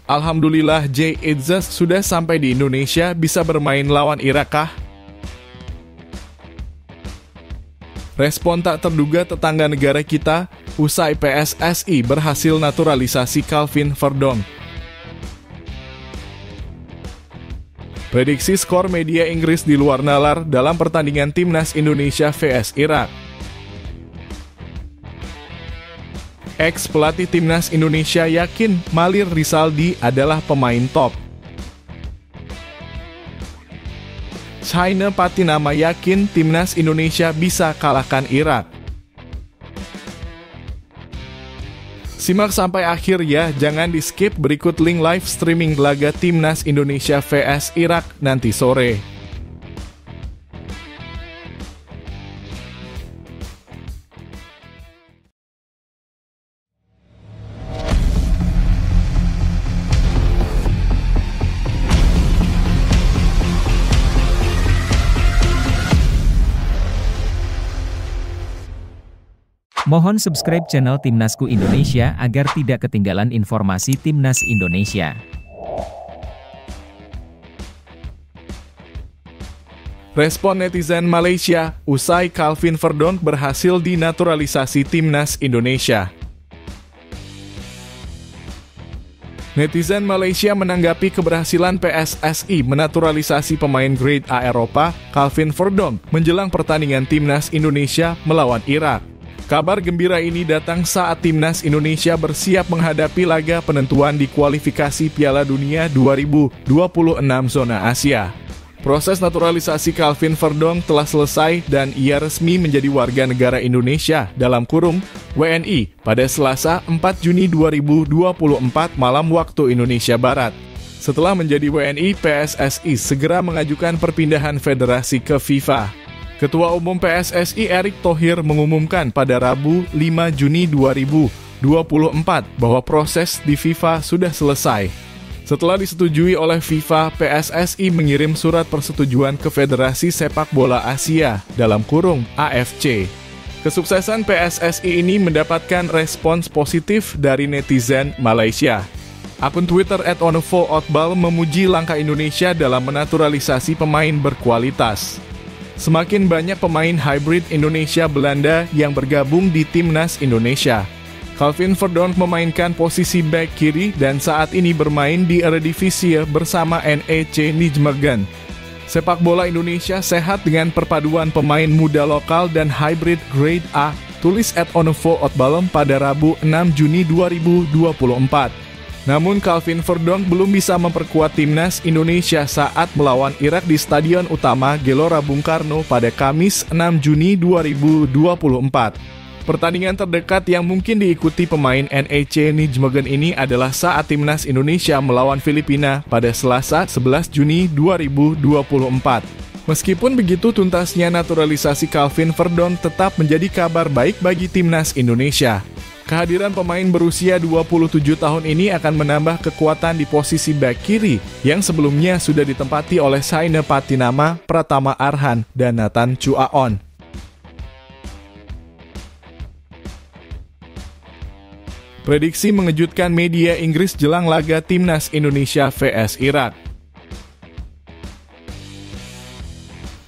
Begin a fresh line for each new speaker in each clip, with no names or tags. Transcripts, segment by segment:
Alhamdulillah Jay Itzas sudah sampai di Indonesia, bisa bermain lawan Irak kah? Respon tak terduga tetangga negara kita, usai PSSI berhasil naturalisasi Calvin Verdonk. Prediksi skor media Inggris di luar nalar dalam pertandingan Timnas Indonesia vs Irak. Ex-pelatih Timnas Indonesia yakin Malir Rizaldi adalah pemain top. China Patinama yakin Timnas Indonesia bisa kalahkan Irak. Simak sampai akhir ya, jangan di-skip, berikut link live streaming laga Timnas Indonesia vs Irak nanti sore.
Mohon subscribe channel Timnasku Indonesia agar tidak ketinggalan informasi Timnas Indonesia.
Respon netizen Malaysia, usai Calvin Verdonk berhasil dinaturalisasi Timnas Indonesia. Netizen Malaysia menanggapi keberhasilan PSSI menaturalisasi pemain grade A Eropa, Calvin Verdonk, menjelang pertandingan Timnas Indonesia melawan Irak. Kabar gembira ini datang saat Timnas Indonesia bersiap menghadapi laga penentuan di kualifikasi Piala Dunia 2026 zona Asia. Proses naturalisasi Calvin Verdonk telah selesai dan ia resmi menjadi warga negara Indonesia (WNI) pada Selasa 4 Juni 2024 malam waktu Indonesia Barat. Setelah menjadi WNI, PSSI segera mengajukan perpindahan federasi ke FIFA. Ketua Umum PSSI Erick Thohir mengumumkan pada Rabu 5 Juni 2024 bahwa proses di FIFA sudah selesai. Setelah disetujui oleh FIFA, PSSI mengirim surat persetujuan ke Federasi Sepak Bola Asia (AFC). Kesuksesan PSSI ini mendapatkan respons positif dari netizen Malaysia. Akun Twitter @onovootbal memuji langkah Indonesia dalam menaturalisasi pemain berkualitas. Semakin banyak pemain hybrid Indonesia-Belanda yang bergabung di Timnas Indonesia. Calvin Verdonk memainkan posisi bek kiri dan saat ini bermain di Eredivisie bersama NEC Nijmegen. Sepak bola Indonesia sehat dengan perpaduan pemain muda lokal dan hybrid grade A, tulis @onovootbal pada Rabu 6 Juni 2024. Namun Calvin Verdonk belum bisa memperkuat Timnas Indonesia saat melawan Irak di Stadion Utama Gelora Bung Karno pada Kamis 6 Juni 2024. Pertandingan terdekat yang mungkin diikuti pemain NEC Nijmegen ini adalah saat Timnas Indonesia melawan Filipina pada Selasa 11 Juni 2024. Meskipun begitu, tuntasnya naturalisasi Calvin Verdonk tetap menjadi kabar baik bagi Timnas Indonesia. Kehadiran pemain berusia 27 tahun ini akan menambah kekuatan di posisi bek kiri yang sebelumnya sudah ditempati oleh China Patinama, Pratama Arhan, dan Nathan Chuaon. Prediksi mengejutkan media Inggris jelang laga Timnas Indonesia vs Irak.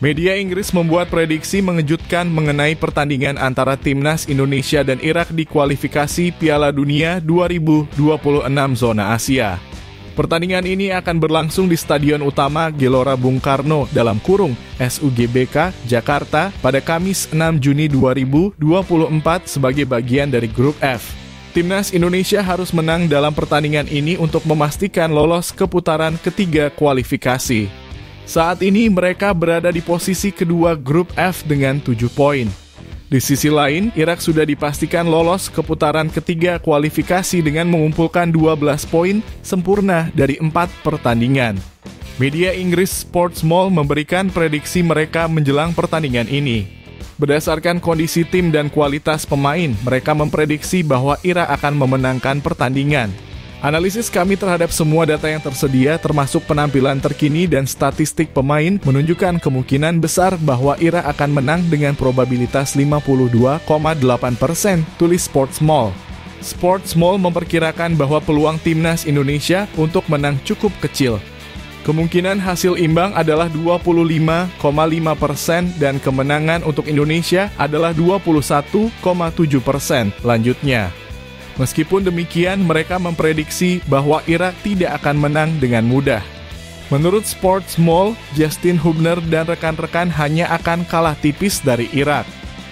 Media Inggris membuat prediksi mengejutkan mengenai pertandingan antara Timnas Indonesia dan Irak di kualifikasi Piala Dunia 2026 zona Asia. Pertandingan ini akan berlangsung di Stadion Utama Gelora Bung Karno (SUGBK) Jakarta pada Kamis 6 Juni 2024 sebagai bagian dari grup F. Timnas Indonesia harus menang dalam pertandingan ini untuk memastikan lolos ke putaran ketiga kualifikasi. Saat ini mereka berada di posisi kedua grup F dengan 7 poin. Di sisi lain, Irak sudah dipastikan lolos ke putaran ketiga kualifikasi dengan mengumpulkan 12 poin sempurna dari 4 pertandingan. Media Inggris Sportsmall memberikan prediksi mereka menjelang pertandingan ini. Berdasarkan kondisi tim dan kualitas pemain, mereka memprediksi bahwa Irak akan memenangkan pertandingan. Analisis kami terhadap semua data yang tersedia, termasuk penampilan terkini dan statistik pemain, menunjukkan kemungkinan besar bahwa Irak akan menang dengan probabilitas 52,8%, tulis Sportsmall. Sportsmall memperkirakan bahwa peluang timnas Indonesia untuk menang cukup kecil. Kemungkinan hasil imbang adalah 25,5% dan kemenangan untuk Indonesia adalah 21,7%. Lanjutnya, meskipun demikian, mereka memprediksi bahwa Irak tidak akan menang dengan mudah. Menurut Sportsmall, Justin Hubner dan rekan-rekan hanya akan kalah tipis dari Irak.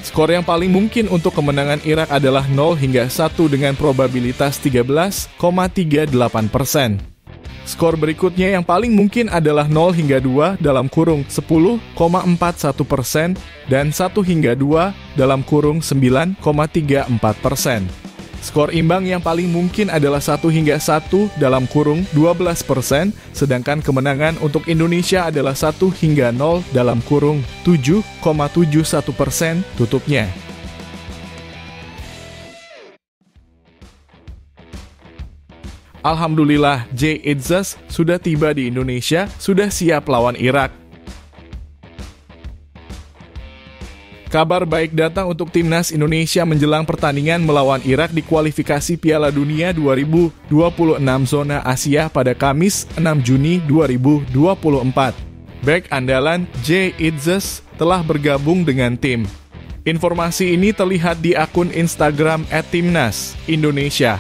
Skor yang paling mungkin untuk kemenangan Irak adalah 0 hingga 1 dengan probabilitas 13,38%. Skor berikutnya yang paling mungkin adalah 0 hingga 2 dalam kurung 10,41% dan 1 hingga 2 dalam kurung 9,34%. Skor imbang yang paling mungkin adalah 1 hingga 1 dalam kurung 12%, sedangkan kemenangan untuk Indonesia adalah 1 hingga 0 dalam kurung 7,71% tutupnya. Alhamdulillah, Jay Itzes sudah tiba di Indonesia, sudah siap lawan Irak. Kabar baik datang untuk timnas Indonesia menjelang pertandingan melawan Irak di kualifikasi Piala Dunia 2026 zona Asia pada Kamis 6 Juni 2024. Bek andalan Jay Itzes telah bergabung dengan tim. Informasi ini terlihat di akun Instagram @timnasindonesia.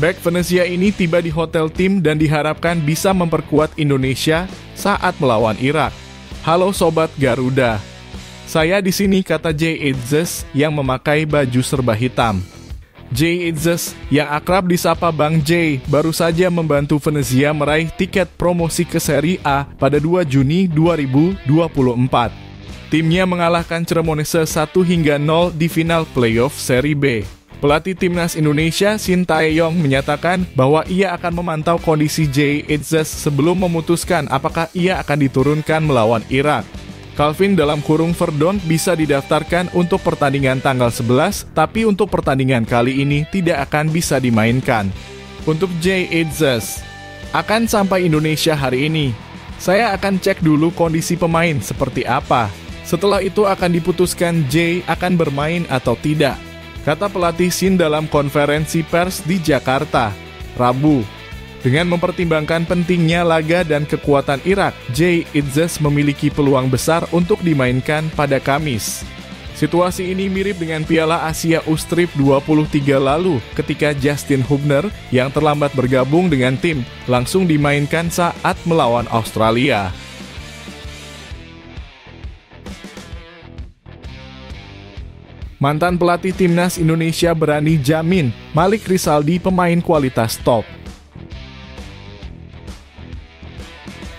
Bek Venezia ini tiba di hotel tim dan diharapkan bisa memperkuat Indonesia saat melawan Irak. Halo Sobat Garuda. Saya di sini, kata Jay Itzes yang memakai baju serba hitam. Jay Itzes yang akrab disapa Bang Jay baru saja membantu Venezia meraih tiket promosi ke Serie A pada 2 Juni 2024. Timnya mengalahkan Cremonese 1 hingga 0 di final playoff Serie B. Pelatih timnas Indonesia Shin Tae-yong menyatakan bahwa ia akan memantau kondisi Jay Itzes sebelum memutuskan apakah ia akan diturunkan melawan Irak. Calvin dalam kurung Verdon bisa didaftarkan untuk pertandingan tanggal 11, tapi untuk pertandingan kali ini tidak akan bisa dimainkan. Untuk Jay Itzes, akan sampai Indonesia hari ini. Saya akan cek dulu kondisi pemain seperti apa. Setelah itu akan diputuskan Jay akan bermain atau tidak, kata pelatih Shin dalam konferensi pers di Jakarta, Rabu. Dengan mempertimbangkan pentingnya laga dan kekuatan Irak, Jay Itzes memiliki peluang besar untuk dimainkan pada Kamis. Situasi ini mirip dengan Piala Asia U-Strip 23 lalu ketika Justin Hubner yang terlambat bergabung dengan tim langsung dimainkan saat melawan Australia. Mantan pelatih timnas Indonesia berani jamin Malik Rizaldi pemain kualitas top.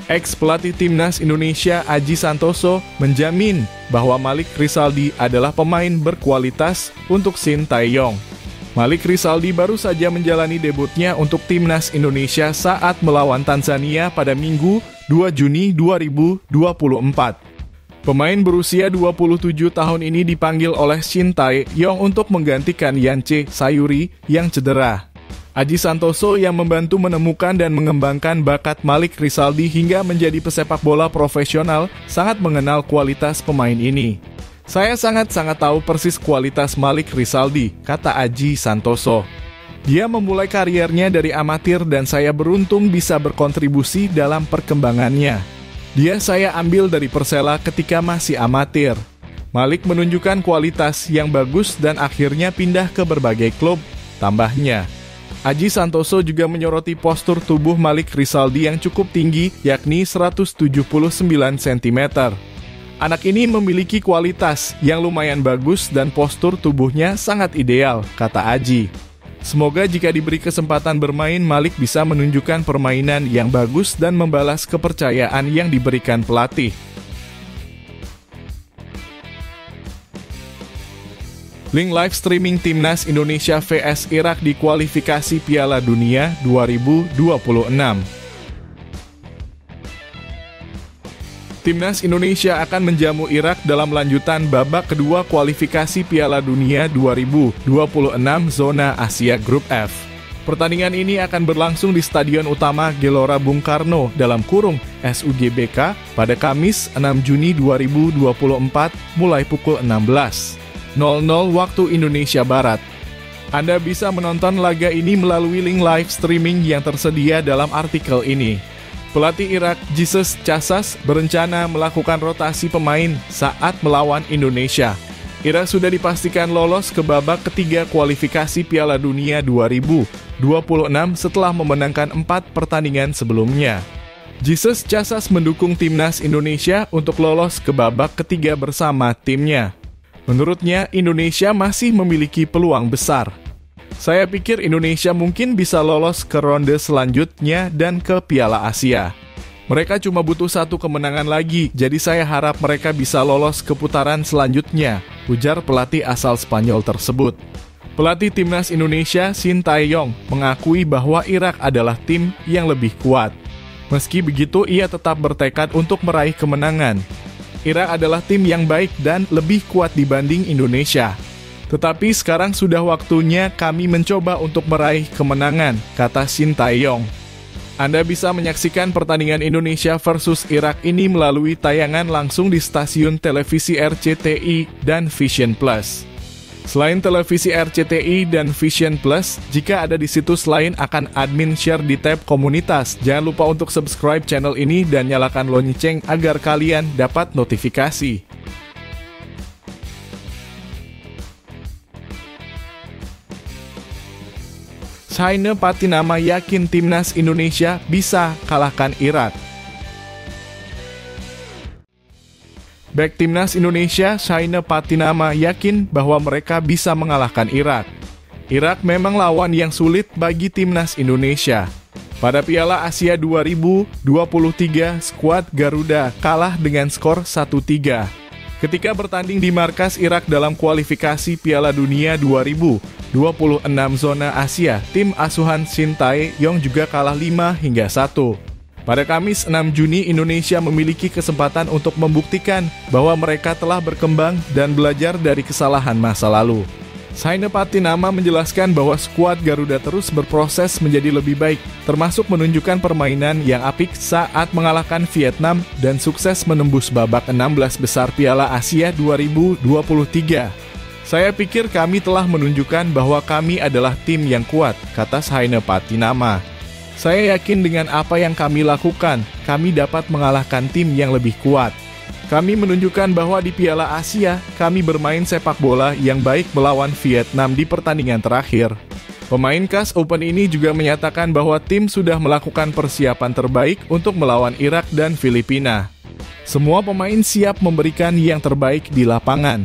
Ex-pelatih timnas Indonesia Aji Santoso menjamin bahwa Malik Rizaldi adalah pemain berkualitas untuk Shin Tae-yong. Malik Rizaldi baru saja menjalani debutnya untuk timnas Indonesia saat melawan Tanzania pada Minggu 2 Juni 2024. Pemain berusia 27 tahun ini dipanggil oleh Shin Tae-yong untuk menggantikan Yance Sayuri yang cedera. Aji Santoso yang membantu menemukan dan mengembangkan bakat Malik Rizaldi hingga menjadi pesepak bola profesional sangat mengenal kualitas pemain ini. Saya sangat-sangat tahu persis kualitas Malik Rizaldi, kata Aji Santoso. Dia memulai kariernya dari amatir dan saya beruntung bisa berkontribusi dalam perkembangannya. Dia saya ambil dari Persela ketika masih amatir. Malik menunjukkan kualitas yang bagus dan akhirnya pindah ke berbagai klub, tambahnya. Aji Santoso juga menyoroti postur tubuh Malik Rizaldi yang cukup tinggi, yakni 179 cm. Anak ini memiliki kualitas yang lumayan bagus dan postur tubuhnya sangat ideal, kata Aji. Semoga jika diberi kesempatan bermain, Malik bisa menunjukkan permainan yang bagus dan membalas kepercayaan yang diberikan pelatih. Link live streaming Timnas Indonesia vs Irak di kualifikasi Piala Dunia 2026. Timnas Indonesia akan menjamu Irak dalam lanjutan babak kedua kualifikasi Piala Dunia 2026 zona Asia Grup F. Pertandingan ini akan berlangsung di Stadion Utama Gelora Bung Karno dalam kurung SUGBK pada Kamis 6 Juni 2024 mulai pukul 16.00 waktu Indonesia Barat. Anda bisa menonton laga ini melalui link live streaming yang tersedia dalam artikel ini. Pelatih Irak, Jesus Casas, berencana melakukan rotasi pemain saat melawan Indonesia. Irak sudah dipastikan lolos ke babak ketiga kualifikasi Piala Dunia 2026 setelah memenangkan 4 pertandingan sebelumnya. Jesus Casas mendukung timnas Indonesia untuk lolos ke babak ketiga bersama timnya. Menurutnya, Indonesia masih memiliki peluang besar. Saya pikir Indonesia mungkin bisa lolos ke ronde selanjutnya dan ke Piala Asia. Mereka cuma butuh 1 kemenangan lagi, jadi saya harap mereka bisa lolos ke putaran selanjutnya, ujar pelatih asal Spanyol tersebut. Pelatih timnas Indonesia, Shin Tae-yong, mengakui bahwa Irak adalah tim yang lebih kuat. Meski begitu, ia tetap bertekad untuk meraih kemenangan. Irak adalah tim yang baik dan lebih kuat dibanding Indonesia. Tetapi sekarang sudah waktunya kami mencoba untuk meraih kemenangan, kata Shin Tae-yong. Anda bisa menyaksikan pertandingan Indonesia versus Irak ini melalui tayangan langsung di stasiun televisi RCTI dan Vision Plus. Selain televisi RCTI dan Vision Plus, jika ada di situs lain akan admin share di tab komunitas. Jangan lupa untuk subscribe channel ini dan nyalakan lonceng agar kalian dapat notifikasi. Shaina Patinama yakin timnas Indonesia bisa kalahkan Irak. Bek timnas Indonesia, Shaina Patinama yakin bahwa mereka bisa mengalahkan Irak. Irak memang lawan yang sulit bagi timnas Indonesia. Pada Piala Asia 2023, skuad Garuda kalah dengan skor 1-3. Ketika bertanding di markas Irak dalam kualifikasi Piala Dunia 2026 zona Asia, tim asuhan Shin Tae-yong juga kalah 5-1. Pada Kamis 6 Juni, Indonesia memiliki kesempatan untuk membuktikan bahwa mereka telah berkembang dan belajar dari kesalahan masa lalu. Shaina Patinama menjelaskan bahwa skuad Garuda terus berproses menjadi lebih baik, termasuk menunjukkan permainan yang apik saat mengalahkan Vietnam dan sukses menembus babak 16 besar Piala Asia 2023. Saya pikir kami telah menunjukkan bahwa kami adalah tim yang kuat, kata Shaina Patinama. Saya yakin dengan apa yang kami lakukan, kami dapat mengalahkan tim yang lebih kuat. Kami menunjukkan bahwa di Piala Asia, kami bermain sepak bola yang baik melawan Vietnam di pertandingan terakhir. Pemain KAS Open ini juga menyatakan bahwa tim sudah melakukan persiapan terbaik untuk melawan Irak dan Filipina. Semua pemain siap memberikan yang terbaik di lapangan.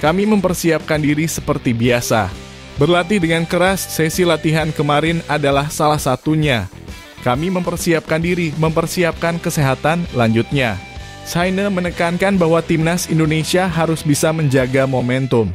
Kami mempersiapkan diri seperti biasa. Berlatih dengan keras, sesi latihan kemarin adalah salah satunya. Kami mempersiapkan diri, mempersiapkan kesehatan lanjutnya. Shaina menekankan bahwa timnas Indonesia harus bisa menjaga momentum.